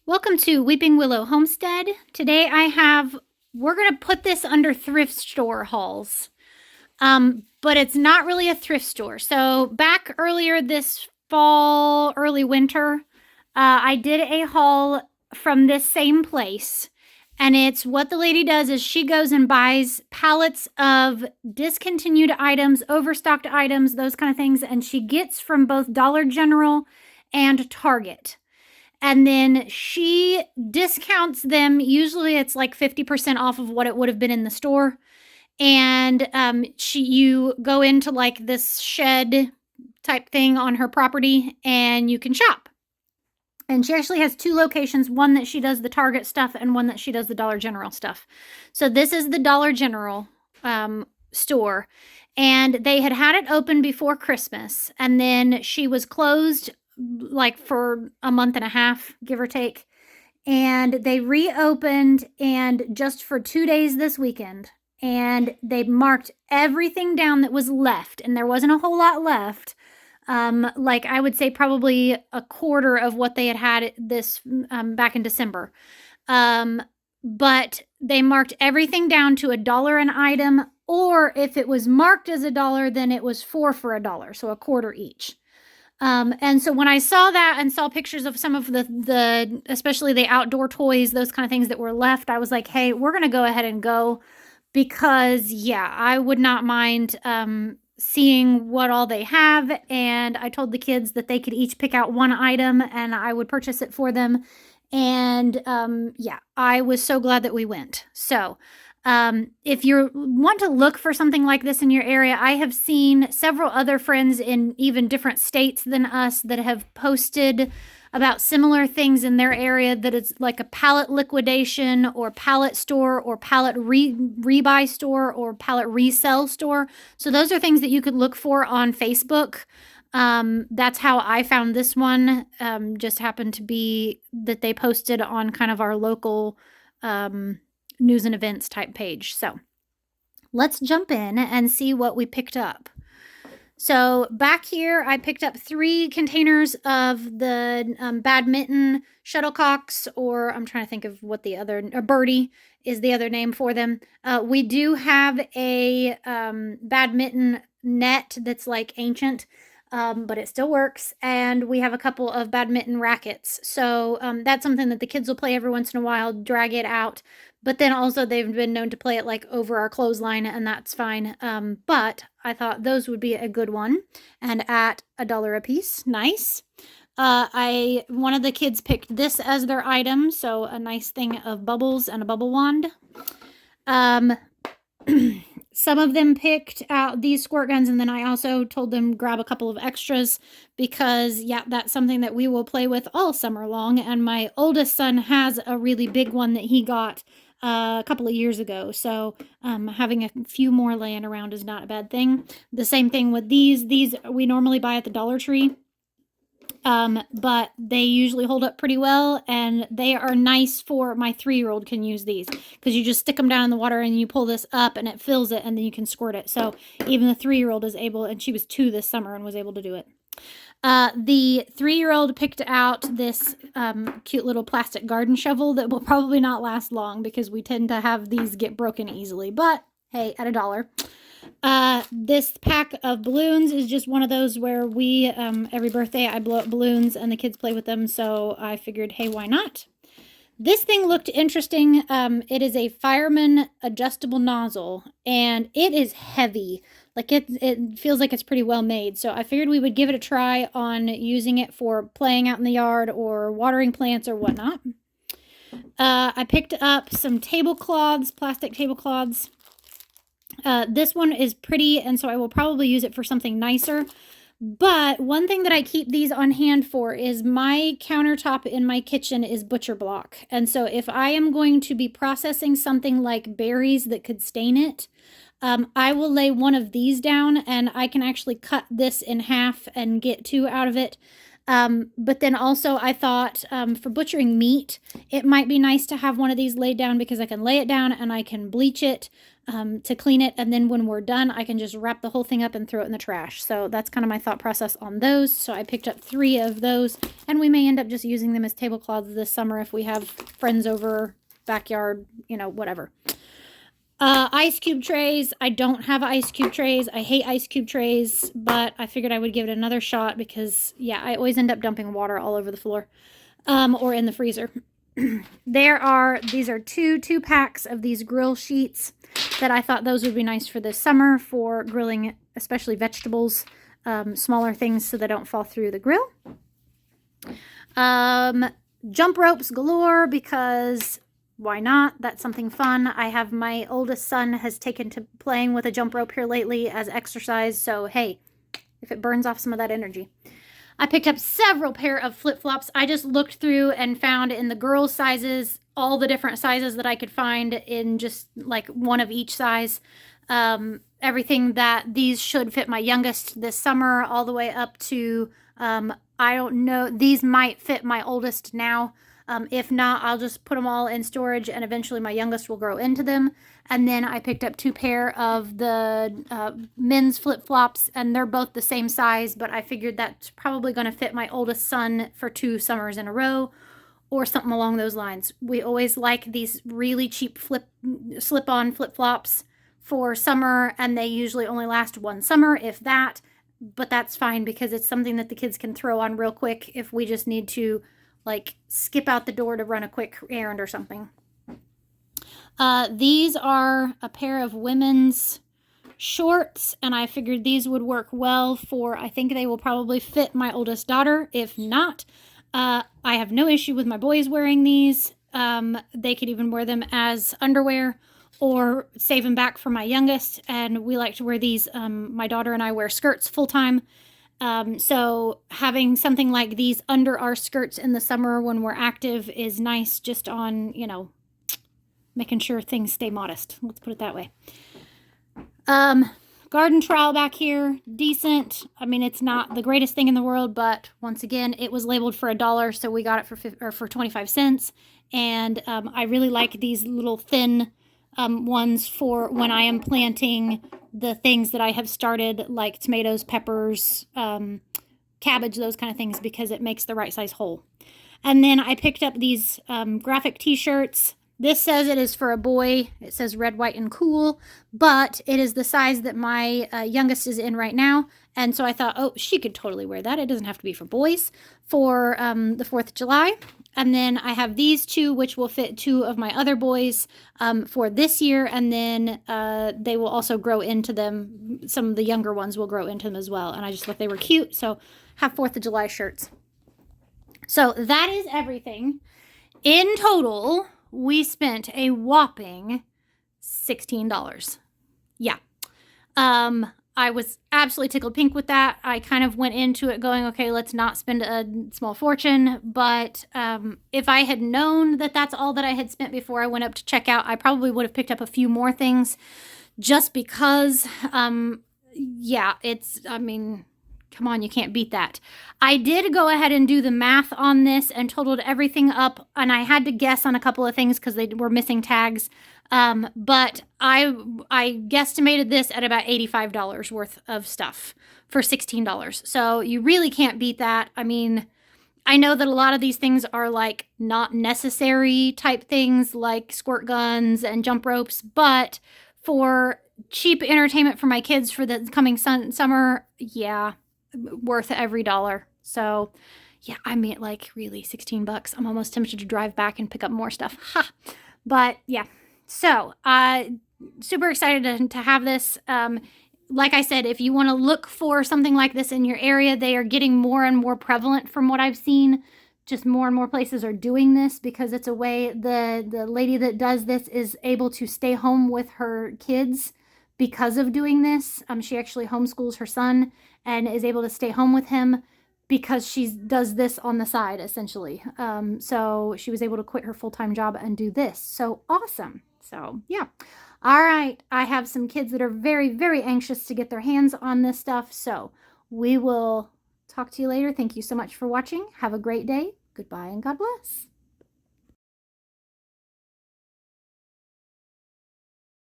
Welcome to Weeping Willow Homestead. Today we're going to put this under thrift store hauls. But it's not really a thrift store. So back earlier this fall, early winter, I did a haul from this same place. And it's what the lady does is she goes and buys pallets of discontinued items, overstocked items, those kind of things. And she gets from both Dollar General and Target. And then she discounts them. Usually it's like 50% off of what it would have been in the store. And you go into like this shed type thing on her property and you can shop. And she actually has two locations, one that she does the Target stuff and one that she does the Dollar General stuff. So this is the Dollar General store. And they had it open before Christmas. And then she was closed like for a month and a half, give or take. And they reopened and just for 2 days this weekend. And they marked everything down that was left. And there wasn't a whole lot left. Like I would say probably a quarter of what they had this back in December. But they marked everything down to $1 an item, or if it was marked as $1, then it was 4 for $1, so a quarter each. And so when I saw that and saw pictures of some of the especially the outdoor toys, those kind of things that were left, I was like, hey, we're going to go ahead and go because, yeah, I would not mind seeing what all they have. And I told the kids that they could each pick out one item and I would purchase it for them. And yeah, I was so glad that we went. So if you want to look for something like this in your area, I have seen several other friends in even different states than us that have posted about similar things in their area, that it's like a pallet liquidation or pallet store or pallet rebuy store or pallet resell store. So those are things that you could look for on Facebook. That's how I found this one. Just happened to be that they posted on kind of our local news and events type page. So let's jump in and see what we picked up. So back here, I picked up 3 containers of the badminton shuttlecocks, or I'm trying to think of what the other, or birdie is the other name for them. We do have a badminton net that's like ancient, but it still works. And we have a couple of badminton rackets. So that's something that the kids will play every once in a while, drag it out. But then also they've been known to play it like over our clothesline, and that's fine. But I thought those would be a good one. And at $1 a piece, nice. One of the kids picked this as their item, so a nice thing of bubbles and a bubble wand. Some of them picked out these squirt guns, and then I also told them grab a couple of extras because, yeah, that's something that we will play with all summer long. And my oldest son has a really big one that he got a couple of years ago. So having a few more laying around is not a bad thing. The same thing with these. These we normally buy at the Dollar Tree. But they usually hold up pretty well, and they are nice for my 3-year-old can use these because you just stick them down in the water and you pull this up and it fills it and then you can squirt it. So even the 3-year-old is able, and she was 2 this summer and was able to do it. The 3-year-old picked out this cute little plastic garden shovel that will probably not last long because we tend to have these get broken easily, but hey, at $1. This pack of balloons is just one of those where we, every birthday I blow up balloons and the kids play with them. So I figured, hey, why not? This thing looked interesting. It is a fireman adjustable nozzle and it is heavy. Like it feels like it's pretty well made. So I figured we would give it a try on using it for playing out in the yard or watering plants or whatnot. I picked up some tablecloths, plastic tablecloths. This one is pretty, and so I will probably use it for something nicer. But one thing that I keep these on hand for is my countertop in my kitchen is butcher block. And so if I am going to be processing something like berries that could stain it, I will lay one of these down and I can actually cut this in half and get 2 out of it. But then also I thought for butchering meat, it might be nice to have one of these laid down because I can lay it down and I can bleach it. to clean it. And then when we're done, I can just wrap the whole thing up and throw it in the trash. So that's kind of my thought process on those. So I picked up 3 of those, and we may end up just using them as tablecloths this summer if we have friends over, backyard, you know, whatever. Ice cube trays. I don't have ice cube trays. I hate ice cube trays, but I figured I would give it another shot because, yeah, I always end up dumping water all over the floor, or in the freezer. These are two packs of these grill sheets that I thought those would be nice for this summer for grilling, especially vegetables, smaller things so they don't fall through the grill. Jump ropes galore because why not? That's something fun. I have my oldest son has taken to playing with a jump rope here lately as exercise. So, hey, if it burns off some of that energy. I picked up several pair of flip-flops. I just looked through and found in the girls' sizes, all the different sizes that I could find in just like one of each size. Everything that these should fit my youngest this summer all the way up to, I don't know, these might fit my oldest now. If not, I'll just put them all in storage and eventually my youngest will grow into them. And then I picked up 2 pair of the men's flip-flops, and they're both the same size, but I figured that's probably going to fit my oldest son for 2 summers in a row or something along those lines. We always like these really cheap slip-on flip-flops for summer, and they usually only last 1 summer, if that, but that's fine because it's something that the kids can throw on real quick if we just need to like skip out the door to run a quick errand or something. These are a pair of women's shorts, and I figured these would work well for, I think they will probably fit my oldest daughter. If not, I have no issue with my boys wearing these. They could even wear them as underwear or save them back for my youngest, and we like to wear these. My daughter and I wear skirts full time. So having something like these under our skirts in the summer when we're active is nice, just on, you know, making sure things stay modest. Let's put it that way. Garden trowel back here, decent. I mean, it's not the greatest thing in the world, but once again, it was labeled for $1, so we got it for 25 cents. And I really like these little thin ones for when I am planting the things that I have started, like tomatoes, peppers, cabbage, those kind of things, because it makes the right size hole. And then I picked up these graphic t-shirts. This says it is for a boy. It says red, white, and cool, but it is the size that my youngest is in right now. And so I thought, oh, she could totally wear that. It doesn't have to be for boys for the 4th of July. And then I have these 2, which will fit 2 of my other boys for this year. And then they will also grow into them. Some of the younger ones will grow into them as well. And I just thought they were cute. So have 4th of July shirts. So that is everything. In total, we spent a whopping $16. Yeah. I was absolutely tickled pink with that. I kind of went into it going, okay, let's not spend a small fortune. But if I had known that that's all that I had spent before I went up to check out, I probably would have picked up a few more things just because, yeah, I mean, come on, you can't beat that. I did go ahead and do the math on this and totaled everything up, and I had to guess on a couple of things because they were missing tags. But I guesstimated this at about $85 worth of stuff for $16. So you really can't beat that. I mean, I know that a lot of these things are like not necessary type things like squirt guns and jump ropes, but for cheap entertainment for my kids for the coming summer, yeah, worth every dollar. So yeah, I mean, like really $16. I'm almost tempted to drive back and pick up more stuff. Ha! But yeah. So, super excited to have this. Like I said, if you want to look for something like this in your area, they are getting more and more prevalent from what I've seen. Just more and more places are doing this because it's a way the lady that does this is able to stay home with her kids because of doing this. She actually homeschools her son and is able to stay home with him because she does this on the side, essentially. So she was able to quit her full-time job and do this. So awesome. So yeah. All right. I have some kids that are very, very anxious to get their hands on this stuff. So we will talk to you later. Thank you so much for watching. Have a great day. Goodbye and God bless.